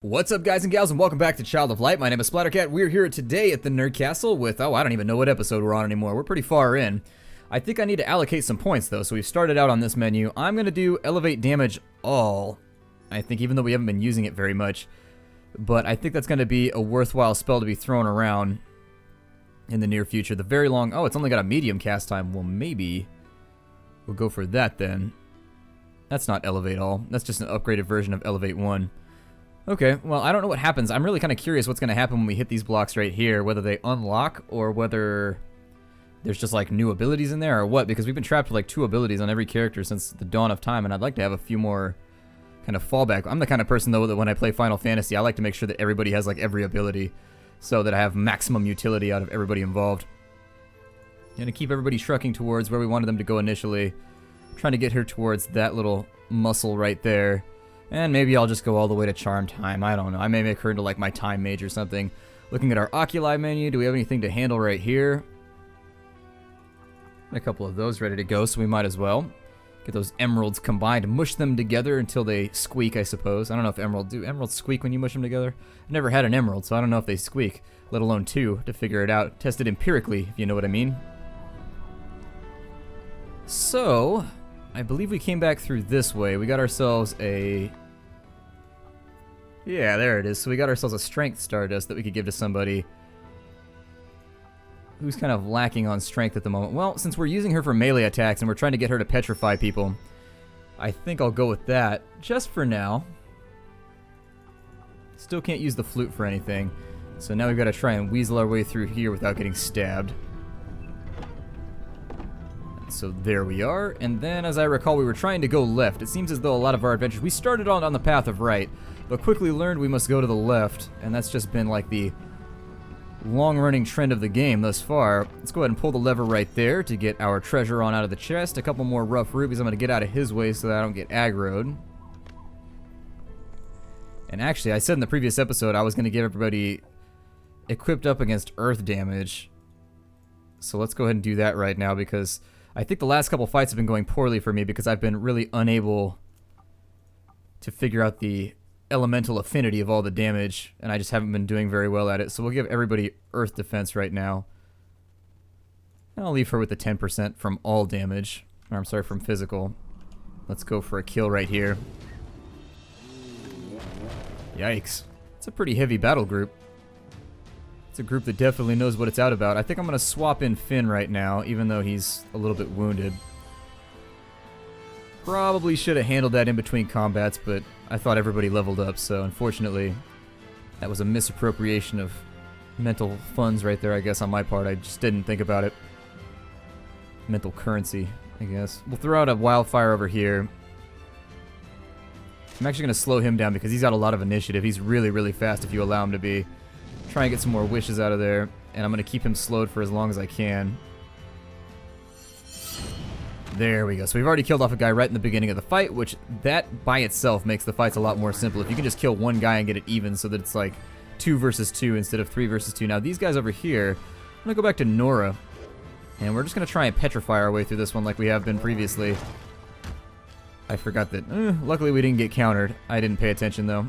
What's up, guys and gals, and welcome back to Child of Light. My name is Splattercat. We're here today at the Nerd Castle with, I don't even know what episode we're on anymore. We're pretty far in. I think I need to allocate some points, though, so we've started out on this menu. I'm going to do Elevate Damage All, I think, even though we haven't been using it very much. But I think that's going to be a worthwhile spell to be thrown around in the near future. The very long... Oh, it's only got a medium cast time. Well, maybe we'll go for that, then. That's not Elevate All. That's just an upgraded version of Elevate 1. Okay, well, I don't know what happens. I'm really kind of curious what's going to happen when we hit these blocks right here, whether they unlock or whether there's just like new abilities in there or what, because we've been trapped with like 2 abilities on every character since the dawn of time, and I'd like to have a few more kind of fallback. I'm the kind of person, though, that when I play Final Fantasy, I like to make sure that everybody has like every ability so that I have maximum utility out of everybody involved. Gonna keep everybody shrugging towards where we wanted them to go initially, trying to get her towards that little muscle right there. And maybe I'll just go all the way to Charm Time. I don't know. I may make her into like my Time Mage or something. Looking at our Oculi menu, do we have anything to handle right here? A couple of those ready to go, so we might as well get those emeralds combined, mush them together until they squeak, I suppose. I don't know if emeralds squeak when you mush them together? I've never had an emerald, so I don't know if they squeak, let alone 2 to figure it out. Test it empirically, if you know what I mean. So, I believe we came back through this way. We got ourselves a... Yeah, there it is. So we got ourselves a Strength Stardust that we could give to somebody who's kind of lacking on strength at the moment. Well, since we're using her for melee attacks and we're trying to get her to petrify people, I think I'll go with that just for now. Still can't use the flute for anything. So now we've got to try and weasel our way through here without getting stabbed. So there we are, and then as I recall we were trying to go left. It seems as though a lot of our adventures, we started on the path of right, but quickly learned we must go to the left, and that's just been like the long-running trend of the game thus far. Let's go ahead and pull the lever right there to get our treasure on out of the chest. A couple more rough rubies I'm going to get out of his way so that I don't get aggroed. And actually, I said in the previous episode I was going to give everybody equipped up against earth damage. So let's go ahead and do that right now, because I think the last couple fights have been going poorly for me because I've been really unable to figure out the elemental affinity of all the damage, and I just haven't been doing very well at it. So we'll give everybody earth defense right now. And I'll leave her with the 10% from all damage. Or I'm sorry, from physical. Let's go for a kill right here. Yikes. It's a pretty heavy battle group. It's a group that definitely knows what it's out about. I think I'm going to swap in Finn right now, even though he's a little bit wounded. Probably should have handled that in between combats, but I thought everybody leveled up, so unfortunately that was a misappropriation of mental funds right there, I guess, on my part. I just didn't think about it. Mental currency, I guess. We'll throw out a wildfire over here. I'm actually going to slow him down because he's got a lot of initiative. He's really, really fast if you allow him to be. Try and get some more wishes out of there, and I'm going to keep him slowed for as long as I can. There we go. So we've already killed off a guy right in the beginning of the fight, which that by itself makes the fights a lot more simple. If you can just kill one guy and get it even so that it's like 2 versus 2 instead of 3 versus 2. Now these guys over here, I'm going to go back to Nora, and we're just going to try and petrify our way through this one like we have been previously. I forgot that. Luckily we didn't get countered. I didn't pay attention though.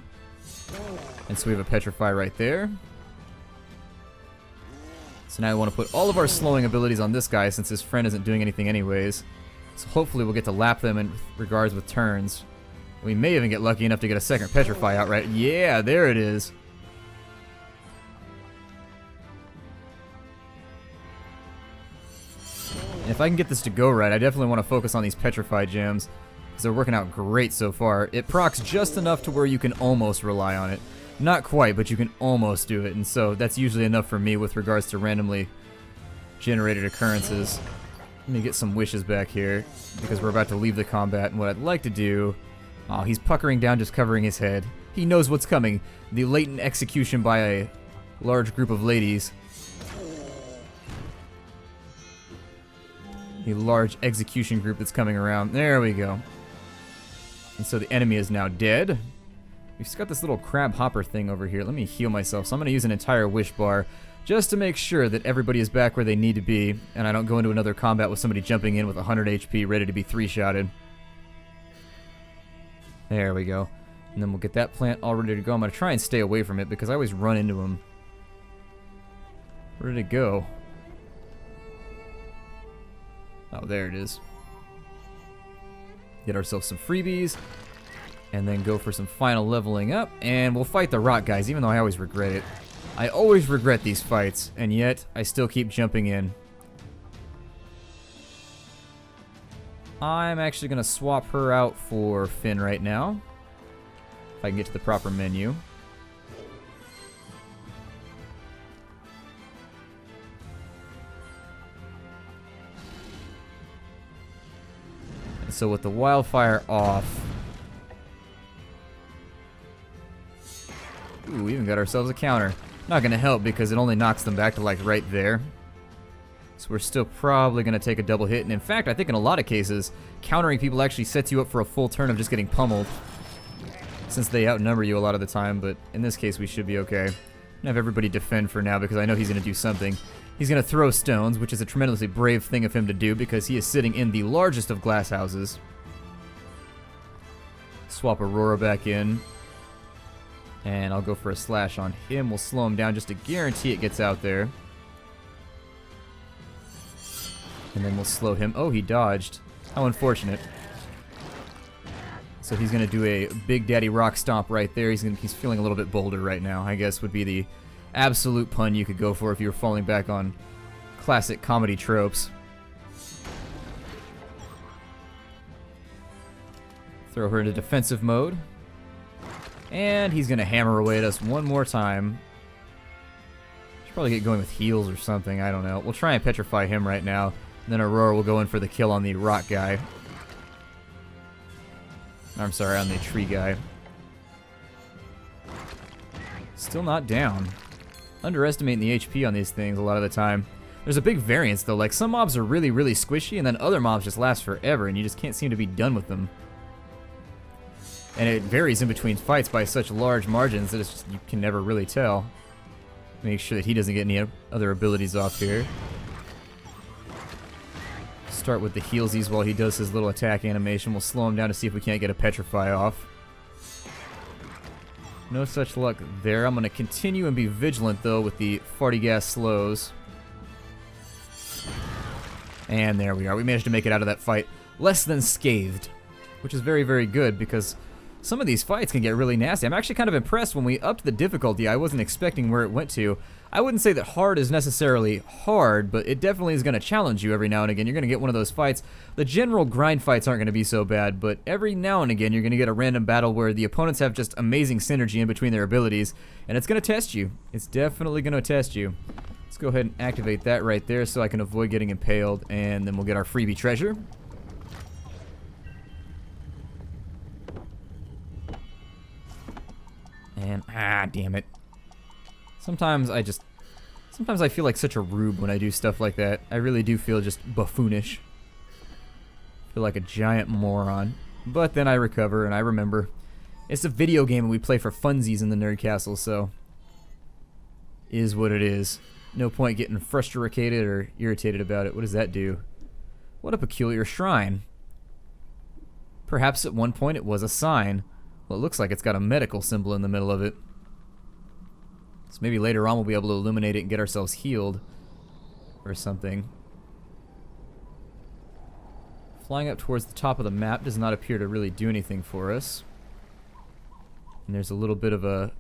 And so we have a petrify right there. So now we want to put all of our slowing abilities on this guy since his friend isn't doing anything anyways. So hopefully we'll get to lap them in regards with turns. We may even get lucky enough to get a second petrify out right. Yeah, there it is. And if I can get this to go right, I definitely want to focus on these petrify gems, because they're working out great so far. It procs just enough to where you can almost rely on it. Not quite, but you can almost do it, and so that's usually enough for me with regards to randomly generated occurrences. Let me get some wishes back here, because we're about to leave the combat, and what I'd like to do... Oh, he's puckering down, just covering his head. He knows what's coming. The latent execution by a large group of ladies. A large execution group that's coming around. There we go. And so the enemy is now dead. We've got this little crab hopper thing over here. Let me heal myself. So I'm going to use an entire wish bar just to make sure that everybody is back where they need to be, and I don't go into another combat with somebody jumping in with 100 HP ready to be 3-shotted. There we go. And then we'll get that plant all ready to go. I'm going to try and stay away from it because I always run into him. Where did it go? Oh, there it is. Get ourselves some freebies. And then go for some final leveling up. And we'll fight the rock guys, even though I always regret it. I always regret these fights, and yet I still keep jumping in. I'm actually going to swap her out for Finn right now. If I can get to the proper menu. And so with the wildfire off... Ooh, we even got ourselves a counter. Not going to help because it only knocks them back to like right there. So we're still probably going to take a double hit. And in fact, I think in a lot of cases, countering people actually sets you up for a full turn of just getting pummeled. Since they outnumber you a lot of the time, but in this case we should be okay. I'm going to have everybody defend for now because I know he's going to do something. He's going to throw stones, which is a tremendously brave thing of him to do because he is sitting in the largest of glass houses. Swap Aurora back in. And I'll go for a slash on him. We'll slow him down just to guarantee it gets out there. And then we'll slow him. Oh, he dodged. How unfortunate. So he's going to do a Big Daddy Rock Stomp right there. He's feeling a little bit bolder right now, I guess would be the absolute pun you could go for if you were falling back on classic comedy tropes. Throw her into defensive mode. And he's going to hammer away at us one more time. Should probably get going with heals or something. I don't know. We'll try and petrify him right now. And then Aurora will go in for the kill on the rock guy. I'm sorry, on the tree guy. Still not down. Underestimating the HP on these things a lot of the time. There's a big variance though. Like some mobs are really, really squishy, and then other mobs just last forever, and you just can't seem to be done with them. And it varies in between fights by such large margins that it's just, you can never really tell. Make sure that he doesn't get any other abilities off here. Start with the healsies while he does his little attack animation. We'll slow him down to see if we can't get a petrify off. No such luck there. I'm going to continue and be vigilant though with the farty gas slows. And there we are. We managed to make it out of that fight less than scathed, which is very, very good because some of these fights can get really nasty. I'm actually kind of impressed when we upped the difficulty. I wasn't expecting where it went to. I wouldn't say that hard is necessarily hard, but it definitely is going to challenge you every now and again. You're going to get one of those fights. The general grind fights aren't going to be so bad, but every now and again you're going to get a random battle where the opponents have just amazing synergy in between their abilities, and it's going to test you. It's definitely going to test you. Let's go ahead and activate that right there so I can avoid getting impaled, and then we'll get our freebie treasure. And, damn it. Sometimes I feel like such a rube when I do stuff like that. I really do feel just buffoonish. I feel like a giant moron. But then I recover and I remember. It's a video game and we play for funsies in the Nerd Castle, so... is what it is. No point getting frustrated or irritated about it. What does that do? What a peculiar shrine. Perhaps at one point it was a sign. Well, it looks like it's got a medical symbol in the middle of it. So maybe later on we'll be able to illuminate it and get ourselves healed. Or something. Flying up towards the top of the map does not appear to really do anything for us. And there's a little bit of a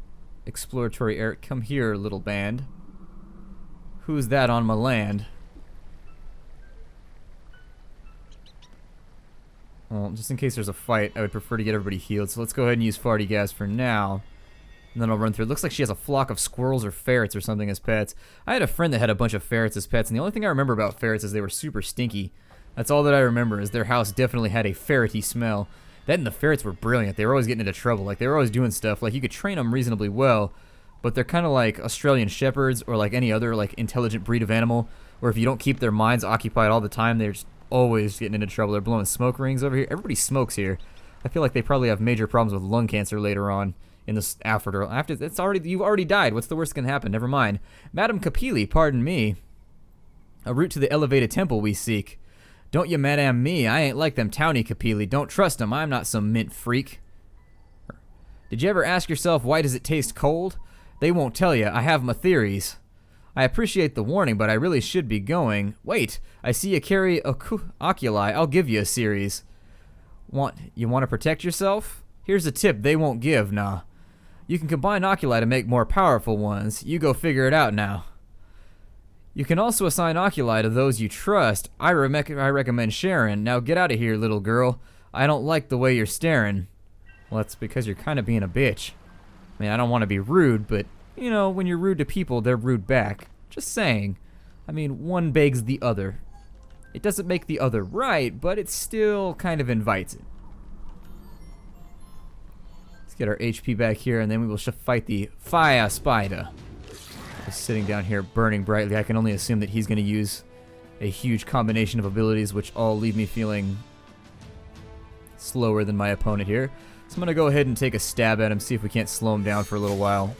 exploratory area. Come here, little band. Who's that on my land? Well, just in case there's a fight, I would prefer to get everybody healed. So let's go ahead and use farty gas for now. And then I'll run through. It looks like she has a flock of squirrels or ferrets or something as pets. I had a friend that had a bunch of ferrets as pets, and the only thing I remember about ferrets is they were super stinky. That's all that I remember, is their house definitely had a ferrety smell. That and the ferrets were brilliant. They were always getting into trouble. Like, they were always doing stuff. Like, you could train them reasonably well, but they're kind of like Australian shepherds or like any other like intelligent breed of animal, where if you don't keep their minds occupied all the time, they're just always getting into trouble. They're blowing smoke rings over here. Everybody smokes here. I feel like they probably have major problems with lung cancer later on in this after you've already died. What's the worst that can happen? Never mind. Madam Kapili, pardon me. A route to the elevated temple we seek. Don't you madam me, I ain't like them towny Kapili. Don't trust 'em, I'm not some mint freak. Did you ever ask yourself, why does it taste cold? They won't tell you. I have my theories. I appreciate the warning, but I really should be going. Wait, I see you carry oculi. I'll give you a series. You want to protect yourself? Here's a tip they won't give, nah. You can combine oculi to make more powerful ones. You go figure it out now. You can also assign oculi to those you trust. I recommend sharing. Now get out of here, little girl. I don't like the way you're staring. Well, that's because you're kind of being a bitch. I mean, I don't want to be rude, but, you know, when you're rude to people, they're rude back. Just saying. I mean, one begs the other. It doesn't make the other right, but it still kind of invites it. Let's get our HP back here, and then we will fight the fire spider. Just sitting down here burning brightly. I can only assume that he's going to use a huge combination of abilities, which all leave me feeling slower than my opponent here. So I'm going to go ahead and take a stab at him, see if we can't slow him down for a little while.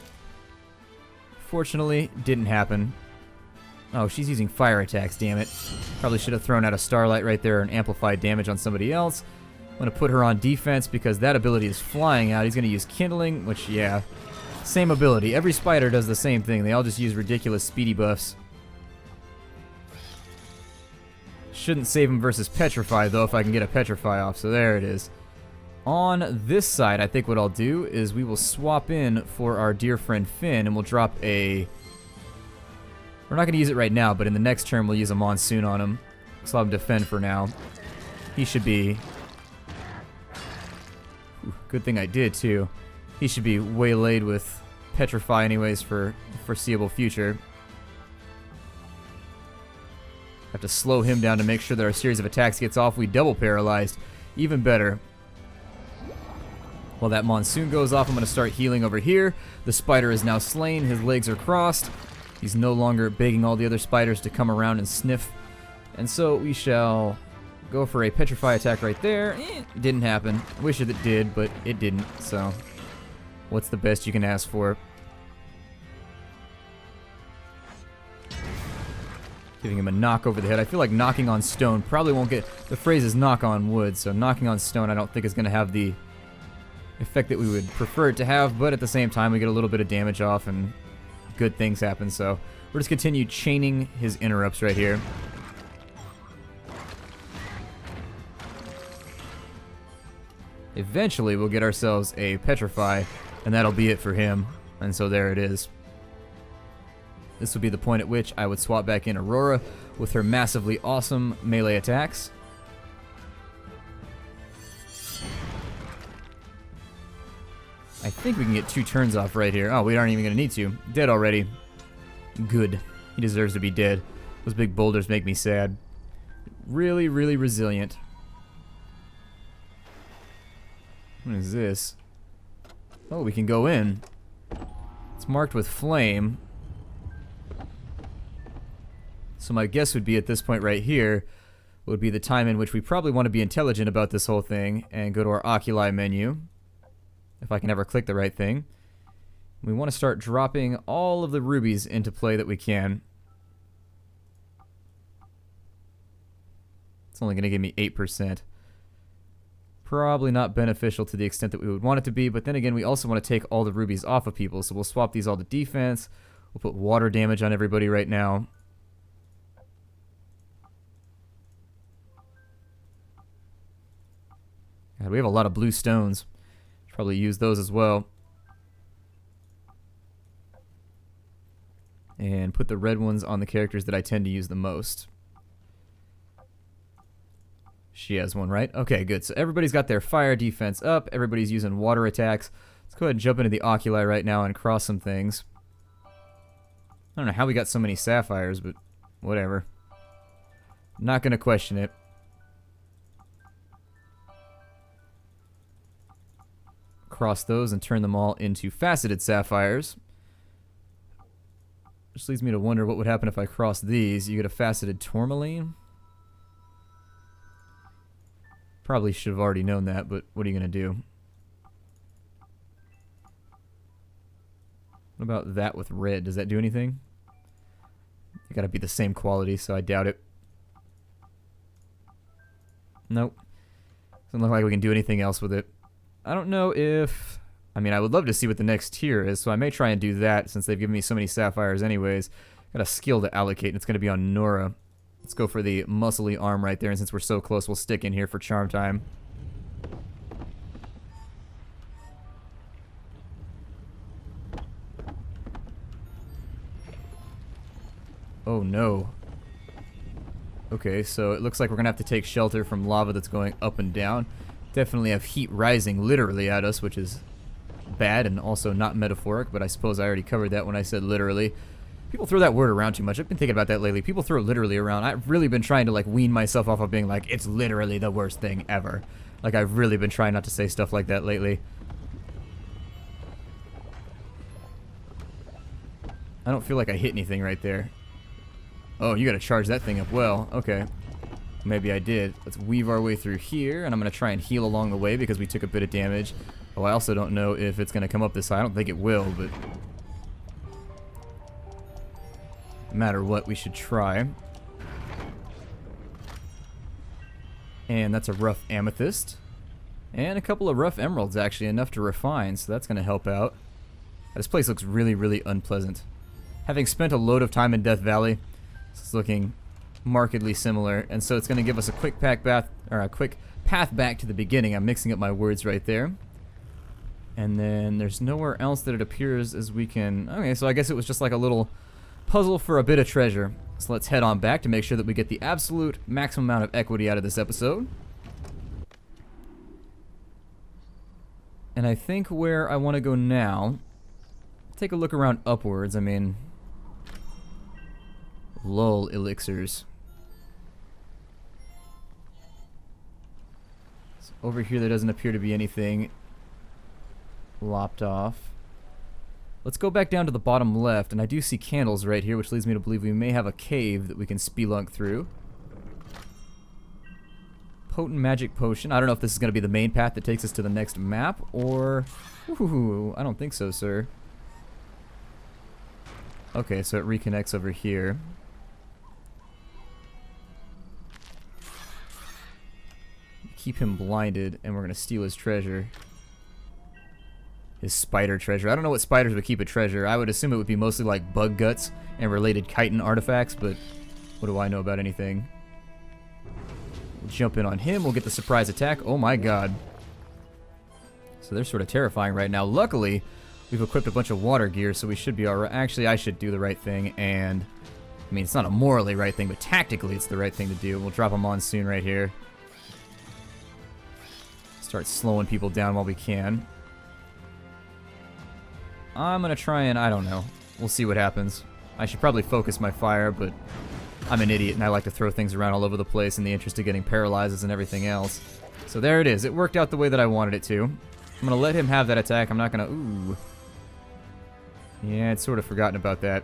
Fortunately, didn't happen. Oh, she's using fire attacks, damn it. Probably should have thrown out a starlight right there and amplified damage on somebody else. I'm going to put her on defense because that ability is flying out. He's going to use kindling, which, yeah, same ability. Every spider does the same thing. They all just use ridiculous speedy buffs. Shouldn't save him versus petrify, though, if I can get a petrify off. So there it is. On this side, I think what I'll do is we will swap in for our dear friend Finn, and we'll drop a... We're not going to use it right now, but in the next turn we'll use a monsoon on him. So I'll have him defend for now. He should be... Ooh, good thing I did, too. He should be waylaid with petrify anyways for the foreseeable future. Have to slow him down to make sure that our series of attacks gets off. We double paralyzed. Even better. While that monsoon goes off, I'm going to start healing over here. The spider is now slain. His legs are crossed. He's no longer begging all the other spiders to come around and sniff. And so we shall go for a petrify attack right there. Didn't happen. Wish it did, but it didn't. So what's the best you can ask for? Giving him a knock over the head. I feel like knocking on stone probably won't get... The phrase is knock on wood, so knocking on stone I don't think is going to have the effect that we would prefer it to have, but at the same time we get a little bit of damage off and good things happen, so we're just continue chaining his interrupts right here. Eventually we'll get ourselves a petrify, and that'll be it for him, and so there it is. This would be the point at which I would swap back in Aurora with her massively awesome melee attacks. I think we can get 2 turns off right here. Oh, we aren't even going to need to. Dead already. Good. He deserves to be dead. Those big boulders make me sad. Really, really resilient. What is this? Oh, we can go in. It's marked with flame. So my guess would be at this point right here would be the time in which we probably want to be intelligent about this whole thing and go to our oculi menu. If I can ever click the right thing. We want to start dropping all of the rubies into play that we can. It's only going to give me 8%. Probably not beneficial to the extent that we would want it to be, but then again, we also want to take all the rubies off of people, so we'll swap these all to defense. We'll put water damage on everybody right now. God, we have a lot of blue stones. Probably use those as well. And put the red ones on the characters that I tend to use the most. She has one, right? Okay, good. So everybody's got their fire defense up. Everybody's using water attacks. Let's go ahead and jump into the oculi right now and cross some things. I don't know how we got so many sapphires, but whatever. Not going to question it. Cross those and turn them all into faceted sapphires. Which leads me to wonder what would happen if I cross these. You get a faceted tourmaline. Probably should have already known that, but what are you going to do? What about that with red? Does that do anything? They gotta be the same quality, so I doubt it. Nope. Doesn't look like we can do anything else with it. I don't know if I mean, I would love to see what the next tier is, so I may try and do that since they've given me so many sapphires anyways. Got a skill to allocate, and it's going to be on Nora. Let's go for the muscly arm right there, and since we're so close, we'll stick in here for charm time. Oh no. Okay, so it looks like we're going to have to take shelter from lava that's going up and down. Definitely have heat rising literally at us, which is bad and also not metaphoric, but I suppose I already covered that when I said literally. People throw that word around too much. I've been thinking about that lately. People throw literally around. I've really been trying to like wean myself off of being like, it's literally the worst thing ever. Like, I've really been trying not to say stuff like that lately. I don't feel like I hit anything right there. Oh, you gotta charge that thing up well. Okay. Maybe I did. Let's weave our way through here, and I'm gonna try and heal along the way because we took a bit of damage. Oh, I also don't know if it's gonna come up this high. I don't think it will, but no matter what, we should try. And that's a rough amethyst. And a couple of rough emeralds, actually, enough to refine, so that's gonna help out. This place looks really, really unpleasant. Having spent a load of time in Death Valley, it's looking markedly similar, and so it's going to give us a quick path back to the beginning. I'm mixing up my words right there. And then there's nowhere else that it appears as we can... Okay, so I guess it was just like a little puzzle for a bit of treasure. So let's head on back to make sure that we get the absolute maximum amount of equity out of this episode. And I think where I want to go now... Take a look around upwards. I mean... Lull elixirs. So over here there doesn't appear to be anything lopped off. Let's go back down to the bottom left, and I do see candles right here, which leads me to believe we may have a cave that we can spelunk through. Potent magic potion. I don't know if this is going to be the main path that takes us to the next map, or... Ooh, I don't think so, sir. Okay, so it reconnects over here. Keep him blinded, and we're going to steal his treasure. His spider treasure. I don't know what spiders would keep a treasure. I would assume it would be mostly like bug guts and related chitin artifacts, but what do I know about anything? We'll jump in on him. We'll get the surprise attack. Oh my god. So they're sort of terrifying right now. Luckily, we've equipped a bunch of water gear, so we should be alright. Actually, I should do the right thing, and... I mean, it's not a morally right thing, but tactically it's the right thing to do. We'll drop a monsoon right here. Start slowing people down while we can. I'm gonna try and... I don't know. We'll see what happens. I should probably focus my fire, but I'm an idiot and I like to throw things around all over the place in the interest of getting paralyzes and everything else. So there it is. It worked out the way that I wanted it to. I'm gonna let him have that attack. I'm not gonna... Ooh. Yeah, I'd sort of forgotten about that.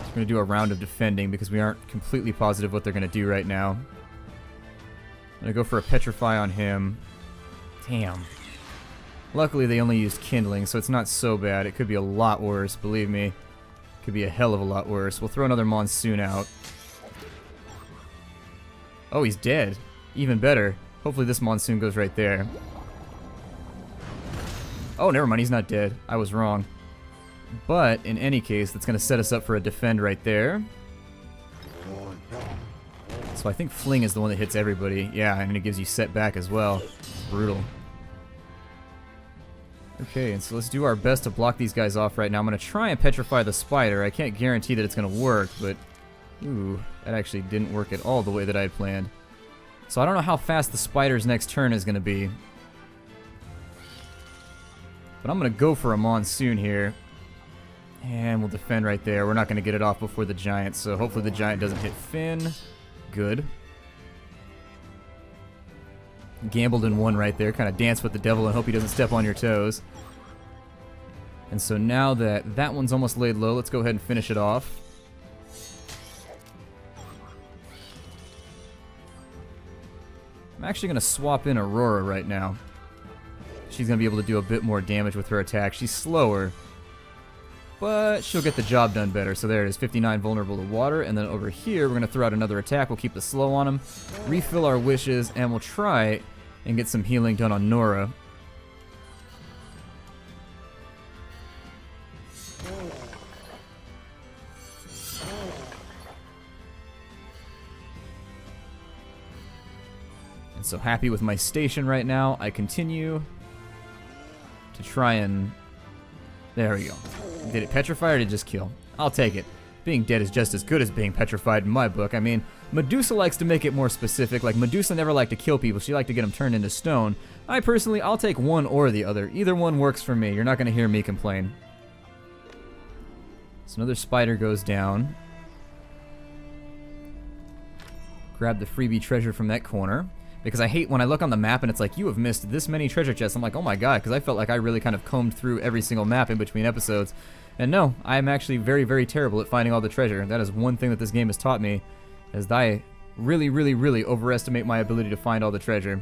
We're going to do a round of defending because we aren't completely positive what they're going to do right now. I'm going to go for a petrify on him. Damn. Luckily they only used kindling, so it's not so bad. It could be a lot worse, believe me. It could be a hell of a lot worse. We'll throw another monsoon out. Oh, he's dead. Even better. Hopefully this monsoon goes right there. Oh, never mind, he's not dead. I was wrong. But, in any case, that's going to set us up for a defend right there. So I think Fling is the one that hits everybody. Yeah, and it gives you setback as well. Brutal. Okay, and so let's do our best to block these guys off right now. I'm going to try and petrify the spider. I can't guarantee that it's going to work, but... Ooh, that actually didn't work at all the way that I had planned. So I don't know how fast the spider's next turn is going to be. But I'm going to go for a monsoon here. And we'll defend right there. We're not going to get it off before the giant, so hopefully the giant doesn't hit Finn. Good. Gambled and won right there. Kind of dance with the devil and hope he doesn't step on your toes. And so now that that one's almost laid low, let's go ahead and finish it off. I'm actually going to swap in Aurora right now. She's going to be able to do a bit more damage with her attack. She's slower. but she'll get the job done better. So there it is, 59 vulnerable to water. And then over here, we're going to throw out another attack. We'll keep the slow on him, refill our wishes, and we'll try and get some healing done on Nora. And so happy with my station right now. I continue to try and... There we go. Did it petrify or did it just kill? I'll take it. Being dead is just as good as being petrified in my book. I mean, Medusa likes to make it more specific. Like, Medusa never liked to kill people. She liked to get them turned into stone. I personally, I'll take one or the other. Either one works for me. You're not going to hear me complain. So another spider goes down. Grab the freebie treasure from that corner. Because I hate when I look on the map and it's like, you have missed this many treasure chests. I'm like, oh my god, because I felt like I really kind of combed through every single map in between episodes. And no, I'm actually very, very terrible at finding all the treasure. That is one thing that this game has taught me, is that I really, really, really overestimate my ability to find all the treasure.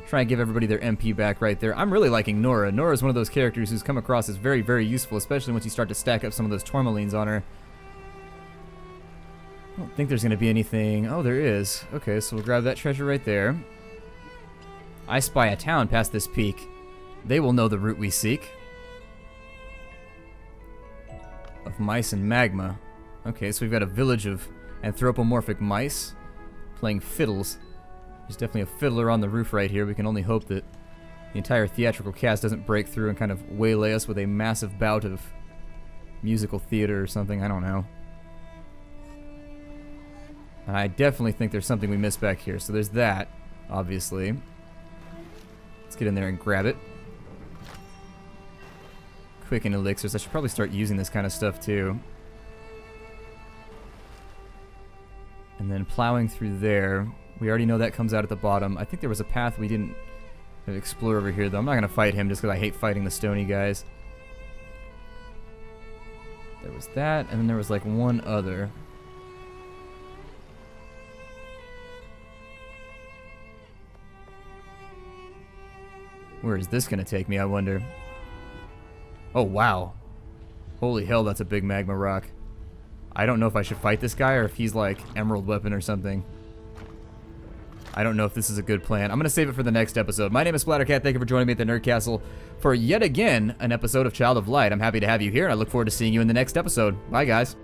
Try and give everybody their MP back right there. I'm really liking Nora. Nora is one of those characters who's come across as very, very useful, especially once you start to stack up some of those tourmalines on her. I don't think there's going to be anything. Oh, there is. Okay, so we'll grab that treasure right there. I spy a town past this peak. They will know the route we seek. Of mice and magma. Okay, so we've got a village of anthropomorphic mice playing fiddles. There's definitely a fiddler on the roof right here. We can only hope that the entire theatrical cast doesn't break through and kind of waylay us with a massive bout of musical theater or something. I don't know. I definitely think there's something we missed back here. So there's that, obviously. Let's get in there and grab it. Quicken elixirs. I should probably start using this kind of stuff too. And then plowing through there. We already know that comes out at the bottom. I think there was a path we didn't explore over here though. I'm not going to fight him just because I hate fighting the stony guys. There was that, and then there was like one other. Where is this going to take me, I wonder? Oh, wow. Holy hell, that's a big magma rock. I don't know if I should fight this guy or if he's like emerald weapon or something. I don't know if this is a good plan. I'm going to save it for the next episode. My name is Splattercat. Thank you for joining me at the Nerd Castle for yet again an episode of Child of Light. I'm happy to have you here, and I look forward to seeing you in the next episode. Bye, guys.